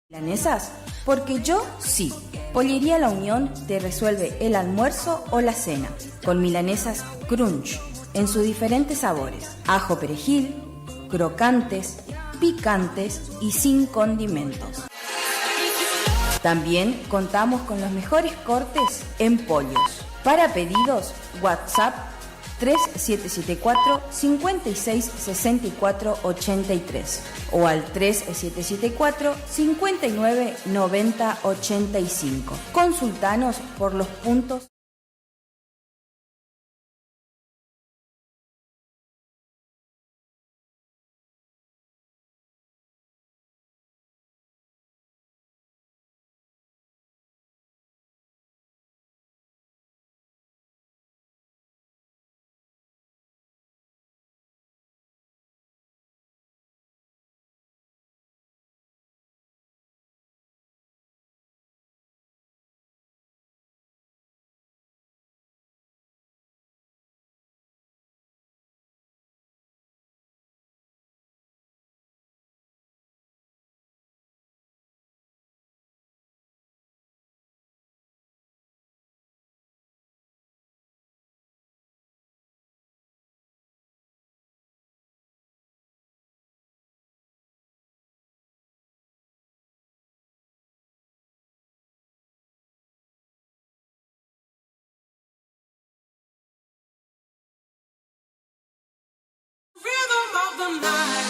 ¿Milanesas? Porque yo sí. Pollería La Unión te resuelve el almuerzo o la cena con milanesas crunch en sus diferentes sabores: ajo perejil, crocantes, picantes y sin condimentos. También contamos con los mejores cortes en pollos. Para pedidos, WhatsApp 3774 56 64 83 o al 3774 59 90 85. Consultanos por los puntos.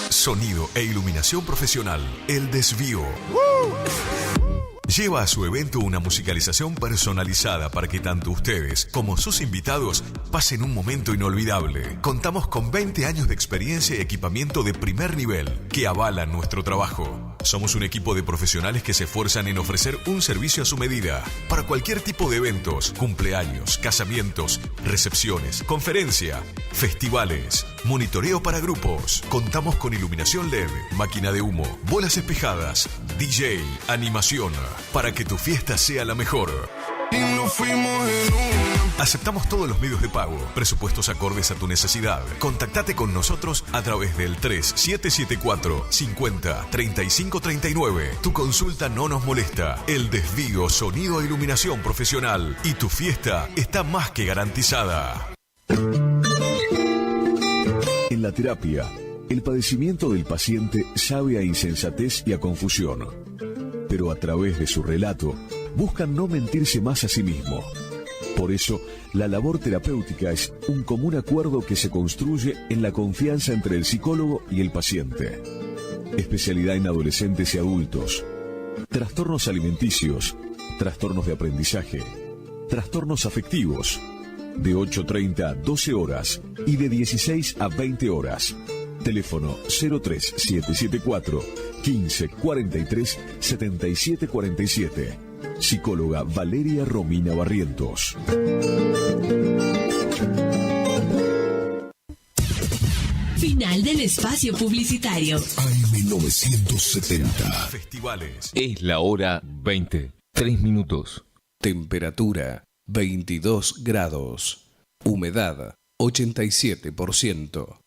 Sonido e iluminación profesional, El Desvío. Lleva a su evento una musicalización personalizada para que tanto ustedes como sus invitados pasen un momento inolvidable. Contamos con 20 años de experiencia y equipamiento de primer nivel que avalan nuestro trabajo. Somos un equipo de profesionales que se esfuerzan en ofrecer un servicio a su medida para cualquier tipo de eventos: cumpleaños, casamientos, recepciones, conferencia, festivales, monitoreo para grupos. Contamos con iluminación LED, máquina de humo, bolas espejadas, DJ, animación, para que tu fiesta sea la mejor. Aceptamos todos los medios de pago, presupuestos acordes a tu necesidad. Contactate con nosotros a través del 3774 50 35 39. Tu consulta no nos molesta. El Desvío, sonido e iluminación profesional. Y tu fiesta está más que garantizada. En la terapia, el padecimiento del paciente sabe a insensatez y a confusión, pero a través de su relato buscan no mentirse más a sí mismo. Por eso, la labor terapéutica es un común acuerdo que se construye en la confianza entre el psicólogo y el paciente. Especialidad en adolescentes y adultos, trastornos alimenticios, trastornos de aprendizaje, trastornos afectivos, de 8:30 a 12 horas y de 16 a 20 horas. Teléfono 03774 15 43 77 47. Psicóloga Valeria Romina Barrientos. Final del espacio publicitario. AM970. Festivales. Es la hora 20, 3 minutos. Temperatura 22 grados. Humedad 87%.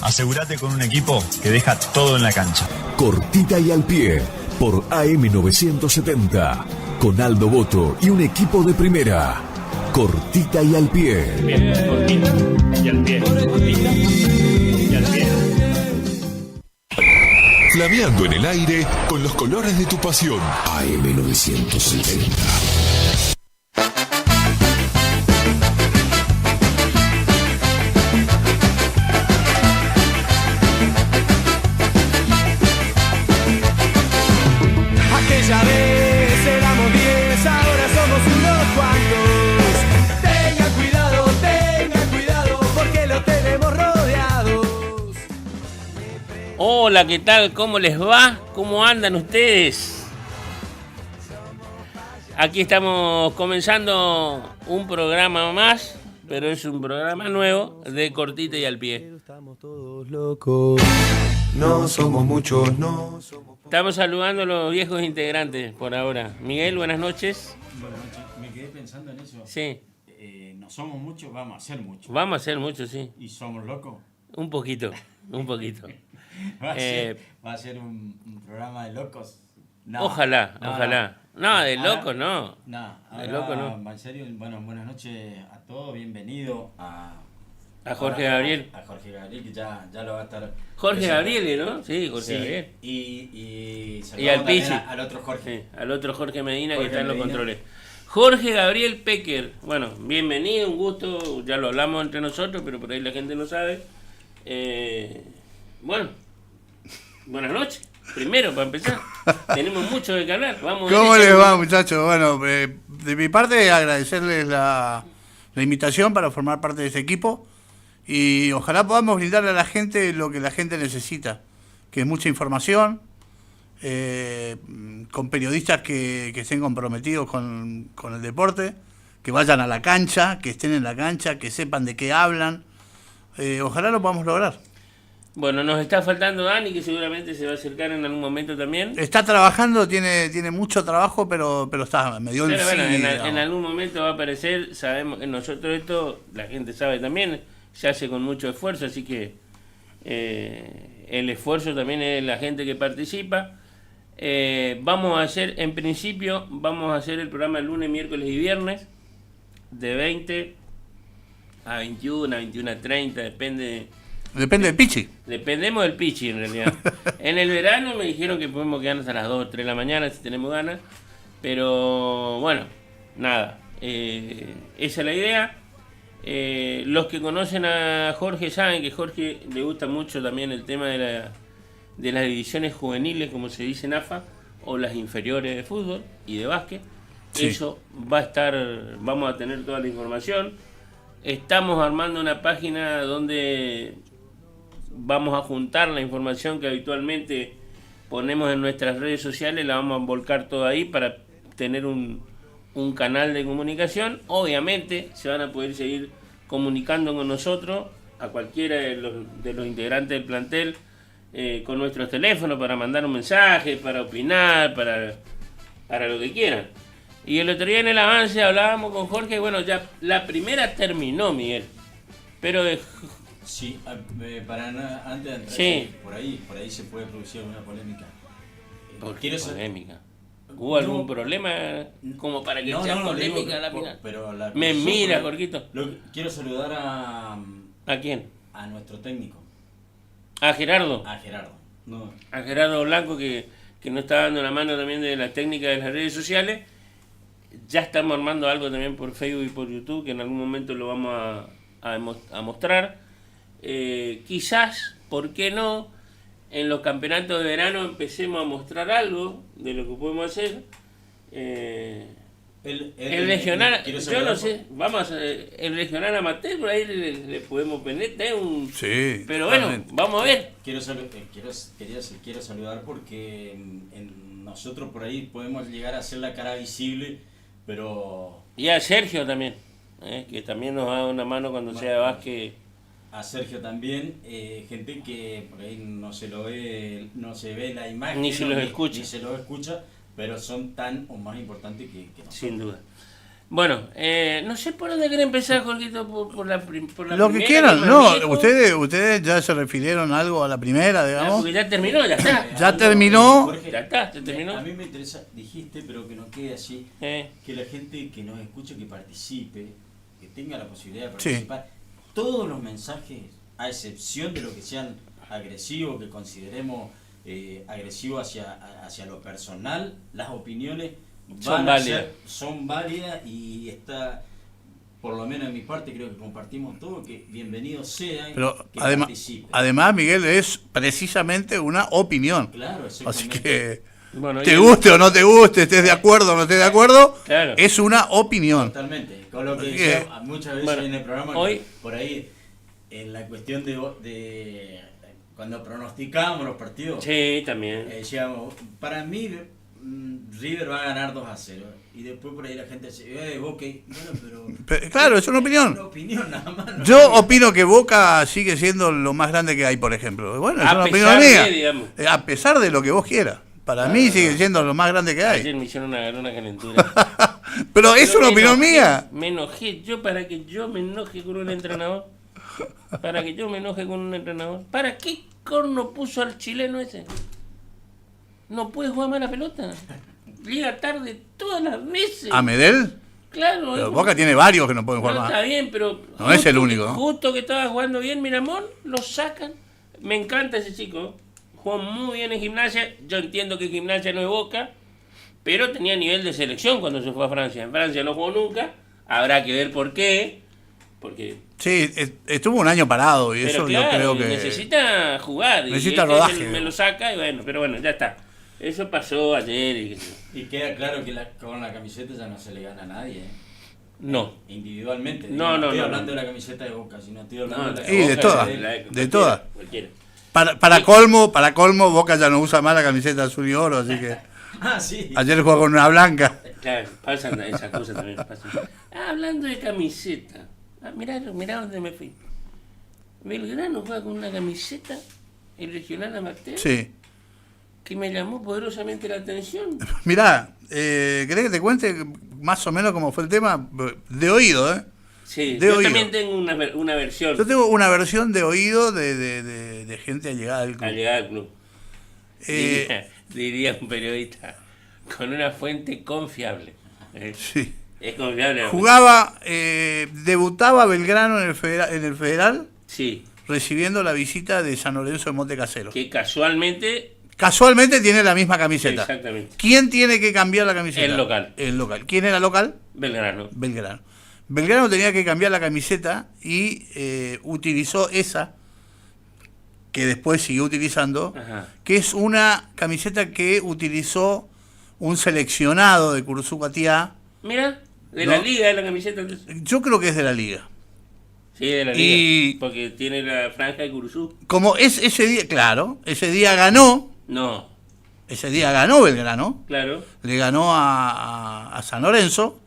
Asegúrate con un equipo que deja todo en la cancha. Cortita y al pie, por AM970. Con Aldo Boto y un equipo de primera. Cortita y al pie. Bien, cortita y al pie. Cortita y al pie. Flameando en el aire con los colores de tu pasión. AM970. Aquella vez éramos 10, ahora somos unos cuantos. Tengan cuidado, porque lo tenemos rodeados. Hola, ¿qué tal? ¿Cómo les va? ¿Cómo andan ustedes? Aquí estamos comenzando un programa más, pero es un programa nuevo de Cortita y al Pie. Estamos todos locos, no somos muchos, no somos. Estamos saludando a los viejos integrantes por ahora. Miguel, buenas noches. Buenas noches. Me quedé pensando en eso. Sí. No somos muchos, vamos a ser muchos. Vamos a ser muchos, sí. ¿Y somos locos? Un poquito. un poquito. Va a ser un programa de locos. No. Ojalá. No, de locos no. No, de locos no. En serio, bueno, buenas noches a todos, bienvenido a Jorge Gabriel. A Jorge Gabriel, que ya lo va a estar. Jorge Gabriel, ¿no? Sí, Jorge Gabriel. Y al Pichi. Al otro Jorge. Sí, al otro Jorge Medina que está en los controles. Jorge Gabriel Pecker. Bueno, bienvenido, un gusto. Ya lo hablamos entre nosotros, pero por ahí la gente no sabe. Bueno, buenas noches. Primero, para empezar, tenemos mucho de qué hablar. ¿Cómo les va, muchachos? Bueno, de mi parte, agradecerles la invitación para formar parte de este equipo y ojalá podamos brindarle a la gente lo que la gente necesita, que es mucha información, con periodistas que estén comprometidos con el deporte, que vayan a la cancha, que estén en la cancha, que sepan de qué hablan. Ojalá lo podamos lograr. Bueno, nos está faltando Dani, que seguramente se va a acercar en algún momento también. Está trabajando, tiene mucho trabajo, pero está medio en sí. En algún momento va a aparecer. Sabemos que nosotros esto, la gente sabe también, se hace con mucho esfuerzo, así que el esfuerzo también es la gente que participa. Vamos a hacer el programa el lunes, miércoles y viernes, de 20 a 21, a 21:30, Depende del Pichi. Dependemos del Pichi, en realidad. En el verano me dijeron que podemos quedarnos a las 2 o 3 de la mañana si tenemos ganas. Pero bueno, nada. Esa es la idea. Los que conocen a Jorge saben que Jorge le gusta mucho también el tema de las divisiones juveniles, como se dice en AFA, o las inferiores de fútbol y de básquet. Sí. Eso va a estar, vamos a tener toda la información. Estamos armando una página donde vamos a juntar la información que habitualmente ponemos en nuestras redes sociales, la vamos a volcar toda ahí para tener un canal de comunicación. Obviamente se van a poder seguir comunicando con nosotros, a cualquiera de los integrantes del plantel, con nuestros teléfonos para mandar un mensaje, para opinar, para lo que quieran. Y el otro día en el avance hablábamos con Jorge, bueno, ya la primera terminó, Miguel, pero sí, antes de entrar, sí. por ahí se puede producir una polémica. ¿Por qué polémica? ¿Hubo algún problema como para que sea polémica la final? Me mira, Jorgito. Quiero saludar ¿A quién? A nuestro técnico. ¿A Gerardo? A Gerardo. No. A Gerardo Blanco, que nos está dando la mano también de la técnica de las redes sociales. Ya estamos armando algo también por Facebook y por YouTube, que en algún momento lo vamos a mostrar. Quizás, ¿por qué no? En los campeonatos de verano empecemos a mostrar algo de lo que podemos hacer. El regional, yo no sé, el regional amateur, por ahí le podemos poner sí, pero bueno, vamos a ver. Quiero saludar porque nosotros por ahí podemos llegar a ser la cara visible, pero... Y a Sergio también, que también nos da una mano cuando sea básquet. A Sergio también, gente que por ahí no se ve la imagen, ni se los escucha, pero son tan o más importantes que nosotros. Sin duda. Bueno, no sé por dónde quiere empezar, Jorgito, por la lo primera. Que quieran, no, ustedes ya se refirieron algo a la primera, digamos. Porque ya terminó, ya está. Ya terminó. Jorge, ya está, se terminó. A mí me interesa, dijiste, pero que no quede así, que la gente que nos escuche, que participe, que tenga la posibilidad de participar. Sí. Todos los mensajes, a excepción de lo que sean agresivos, que consideremos agresivos hacia lo personal, las opiniones son válidas y está, por lo menos de mi parte, creo que compartimos todo, que bienvenidos sean. Pero que además, Miguel, es precisamente una opinión. Claro, así que bueno, te guste o no te guste, estés de acuerdo o no estés de acuerdo, claro. Es una opinión. Totalmente. Con lo que decía muchas veces en el programa, hoy, por ahí, en la cuestión de cuando pronosticábamos los partidos. Sí, también. Decíamos, para mí, River va a ganar 2-0. Y después por ahí la gente dice, Boca. Bueno, pero claro, es una opinión. Es una opinión nada más. No. Yo opino que Boca sigue siendo lo más grande que hay, por ejemplo. Bueno, es una opinión mía. A pesar de lo que vos quieras. Para mí sigue siendo lo más grande que hay. Ayer me hicieron una calentura. Pero es una opinión mía. Me enojé yo para que yo me enoje con un entrenador. para que yo me enoje con un entrenador. ¿Para qué corno puso al chileno ese? No puede jugar más la pelota. Llega tarde todas las veces. ¿A Medel? Claro. Pero Boca tiene varios que no pueden jugar no, más. Está bien, pero... No es el único, ¿no? Justo que estaba jugando bien Miramón, lo sacan. Me encanta ese chico. Jugó muy bien en Gimnasia. Yo entiendo que Gimnasia no es Boca, pero tenía nivel de selección cuando se fue a Francia. En Francia no jugó nunca. Habrá que ver por qué. Porque... Sí, estuvo un año parado y eso claro, yo creo que... necesita jugar. Necesita rodaje. Me lo saca y bueno, ya está. Eso pasó ayer. Y queda claro que con la camiseta ya no se le gana a nadie. No. Individualmente. No estoy hablando de la camiseta de Boca, sino estoy hablando de todas. De todas. Cualquiera. Para colmo, Boca ya no usa más la camiseta azul y oro, así que... sí. Ayer jugó con una blanca. Claro, pasan esas cosas también. Hablando de camiseta. Mirá dónde me fui. Belgrano juega con una camiseta, el regional amateur. Sí. Que me llamó poderosamente la atención. Mirá, ¿querés que te cuente más o menos cómo fue el tema? De oído, ¿eh? Sí, de yo oído. también tengo una versión. Yo tengo una versión de oído de gente allegada al club. Allegada al club. Diría un periodista, con una fuente confiable. Sí. Es confiable. Jugaba, debutaba Belgrano en el Federal. Sí. Recibiendo la visita de San Lorenzo de Monte Casero. Que casualmente tiene la misma camiseta. Exactamente. ¿Quién tiene que cambiar la camiseta? El local. El local. ¿Quién era local? Belgrano. Belgrano tenía que cambiar la camiseta y utilizó esa, que después siguió utilizando, que es una camiseta que utilizó un seleccionado de Curuzú-Patiá. Mira, de la liga de la camiseta. Yo creo que es de la liga. Sí, de la liga. Porque tiene la franja de Curuzú. Como es ese día, claro, ese día ganó. No. Ese día ganó Belgrano. Claro. Le ganó a San Lorenzo.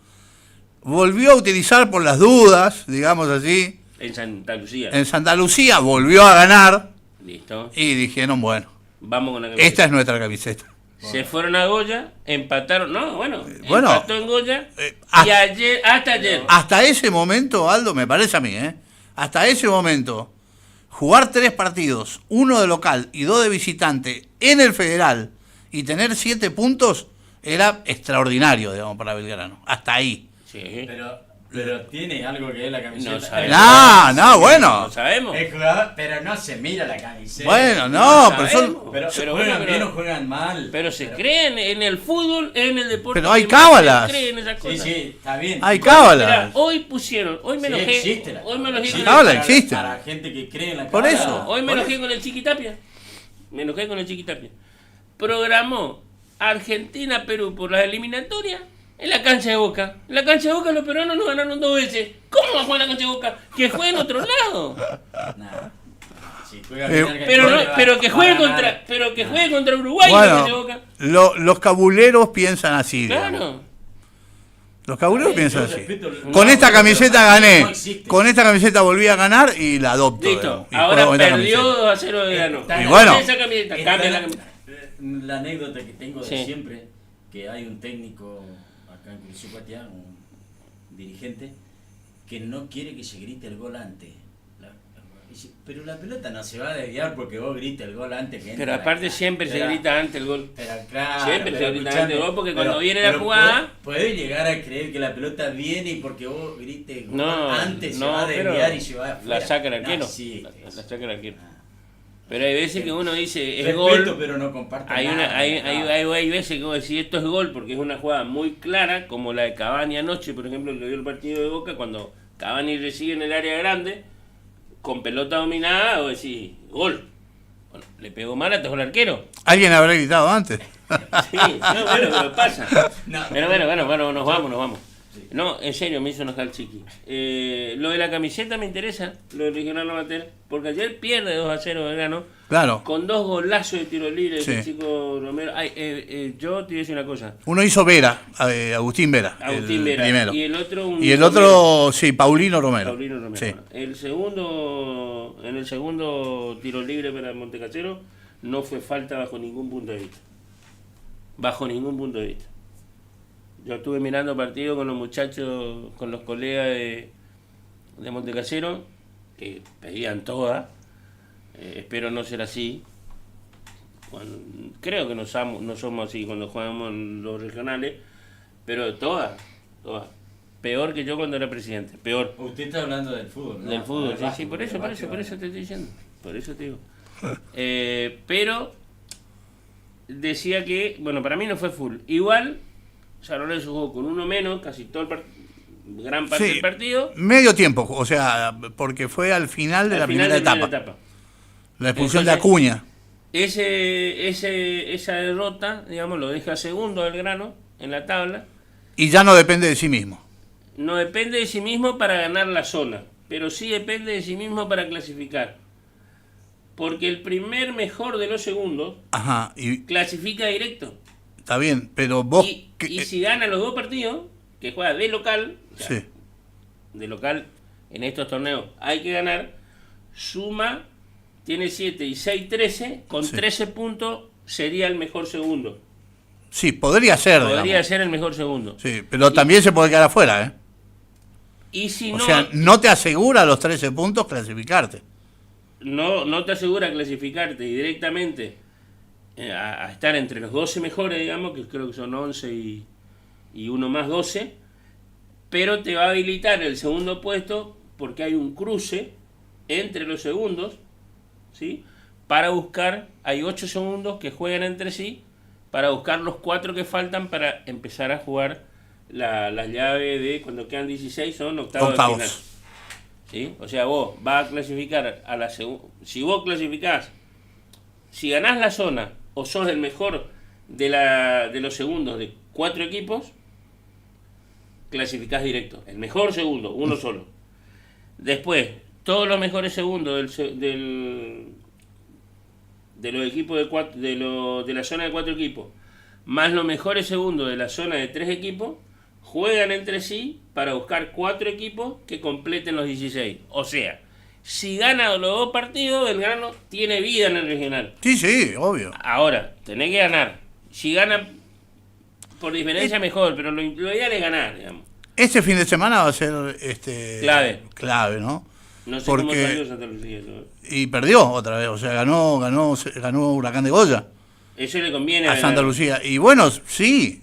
Volvió a utilizar por las dudas, digamos así. En Santa Lucía. En Santa Lucía volvió a ganar. Listo. Y dijeron, bueno, vamos con la camiseta. Esta es nuestra camiseta. Se fueron a Goya, empataron. No, empató en Goya. Y hasta ayer. Hasta ese momento, Aldo, me parece a mí, hasta ese momento, jugar 3 partidos, 1 de local y 2 de visitante en el Federal y tener 7 puntos era extraordinario, digamos, para Belgrano. Hasta ahí. Sí. Pero tiene algo que ver la camiseta. No sabemos. Bueno. No sabemos. El jugador, pero no se mira la camiseta. Bueno, no, pero juegan bien o juegan mal. Pero se creen en el fútbol, en el deporte. Pero hay cábalas. Se creen esas cosas. Sí, está bien. Hay cábalas. Mira, hoy me enojé. Existe hoy me enojé con cábala existe. Para gente que cree en la cábala. Por eso. Hoy me enojé con el Chiquitapia. Programó Argentina-Perú por las eliminatorias. En la cancha de Boca. En la cancha de Boca los peruanos nos ganaron 2 veces. ¿Cómo va a jugar en la cancha de Boca? Que juegue en otro lado. Pero que juegue contra Uruguay en la cancha de Boca. Los cabuleros piensan así. Claro. Digamos. Los cabuleros piensan así. Con esta camiseta gané. Con esta camiseta volví a ganar y la adopto. Listo. Ahora perdió 2-0 de Belgrano. Y bueno. Esa camiseta, cambia la camiseta. La anécdota que tengo de siempre, que hay un técnico acá en Curuzú-Patiá, un dirigente, que no quiere que se grite el gol antes. Pero la pelota no se va a desviar porque vos grites el gol antes que Pero aparte siempre se grita antes el gol. Pero claro, siempre se grita antes el gol porque cuando viene la jugada... Puede llegar a creer que la pelota viene y porque vos grites antes se va a desviar y se va a... La saca el arquero. La saca el arquero. Pero hay veces que uno dice es respeto, gol, pero no comparte hay nada. veces que uno dice esto es gol porque es una jugada muy clara, como la de Cavani anoche, por ejemplo, que vio el partido de Boca, cuando Cavani recibe en el área grande, con pelota dominada, o decís, gol. Bueno, le pegó mal, atajó el arquero. Alguien habrá gritado antes. Sí, pero pasa. Pero bueno, nos vamos. No, en serio, me hizo enojar el Chiqui. Lo de la camiseta me interesa, lo del regional amateur, porque ayer pierde 2-0 Belgrano. Claro. Con 2 golazos de tiro libre sí. del chico Romero. Yo te voy a decir una cosa. Uno hizo Vera, Agustín Vera. Vera. Primero. Y el otro, sí, Paulino Romero. Sí. En el segundo tiro libre para Montecasero no fue falta bajo ningún punto de vista. Yo estuve mirando partido con los muchachos, con los colegas de Montecasero, que pedían todas. Espero no ser así. Creo que no somos así cuando jugamos en los regionales, pero todas. Peor que yo cuando era presidente, peor. Usted está hablando del fútbol, ¿no? Del fútbol, sí, por eso te estoy diciendo. Por eso te digo. Pero decía que, bueno, para mí no fue full. Igual, San Lorenzo jugó con uno menos, casi todo gran parte del partido. Medio tiempo, o sea, porque fue al final de la primera etapa. La expulsión de Acuña. Esa derrota, digamos, lo deja segundo al Belgrano en la tabla. Y ya no depende de sí mismo. No depende de sí mismo para ganar la zona, pero sí depende de sí mismo para clasificar. Porque el primer mejor de los segundos clasifica directo. Está bien, pero vos... Y si gana los dos partidos, que juega de local, de local en estos torneos hay que ganar, suma, tiene 7 y 6, 13, con 13 puntos sería el mejor segundo. Sí, podría ser. Podría ser el mejor segundo. Sí, pero también se puede quedar afuera, ¿eh? Y si o sea, no te asegura los 13 puntos clasificarte. No te asegura clasificarte y directamente a estar entre los 12 mejores, digamos, que creo que son 11 y uno más 12, pero te va a habilitar el segundo puesto porque hay un cruce entre los segundos, ¿sí? Para buscar, hay 8 segundos que juegan entre sí, para buscar los 4 que faltan para empezar a jugar la llave de cuando quedan 16, son octavos de final. ¿Sí? O sea, vos vas a clasificar a la segunda. Si vos clasificás, si ganás la zona o sos el mejor de los segundos de 4 equipos, clasificás directo. El mejor segundo, uno solo. Después, todos los mejores segundos de los equipos de la zona de 4 equipos, más los mejores segundos de la zona de 3 equipos, juegan entre sí para buscar 4 equipos que completen los 16. O sea, si gana los 2 partidos, Belgrano tiene vida en el regional. Sí, obvio. Ahora, tenés que ganar. Si gana por diferencia, mejor, pero lo ideal es ganar, digamos. Este fin de semana va a ser clave, ¿no? No sé cómo salió Santa Lucía. Y perdió otra vez, o sea, ganó Huracán de Goya. Eso le conviene a Santa Lucía. Y bueno, sí.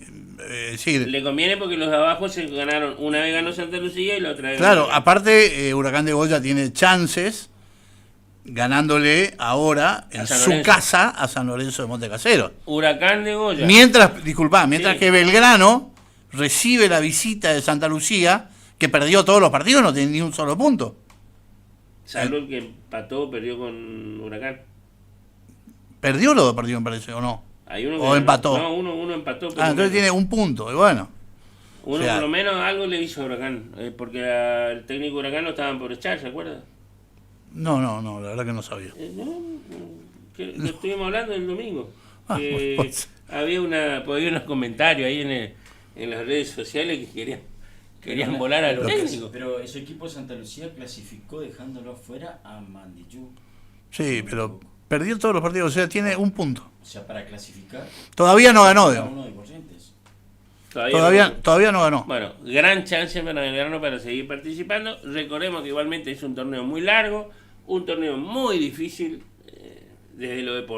Le conviene porque los de abajo se ganaron. Una vez ganó Santa Lucía y la otra vez Claro, aparte Huracán de Goya tiene chances ganándole ahora en su casa a San Lorenzo de Montecasero. Huracán de Goya. Mientras que Belgrano recibe la visita de Santa Lucía, que perdió todos los partidos, no tiene ni un solo punto. Salud que empató, perdió con Huracán. ¿Perdió los 2 partidos, me parece, o no? Hay uno ¿O empató? No, uno empató. Entonces tiene un punto, y bueno. Uno por lo menos algo le hizo a Huracán, porque el técnico Huracán lo estaban por echar, ¿se acuerda? No, la verdad que no sabía. Lo estuvimos hablando el domingo. Había unos comentarios ahí en las redes sociales que querían volar a los técnicos. Pero ese equipo de Santa Lucía clasificó dejándolo fuera a Mandillú. Sí, pero perdió todos los partidos, o sea, tiene un punto. O sea, para clasificar. Todavía no ganó, Todavía no ganó. Bueno, gran chance para Belgrano para seguir participando. Recordemos que igualmente es un torneo muy largo, un torneo muy difícil desde lo deportivo.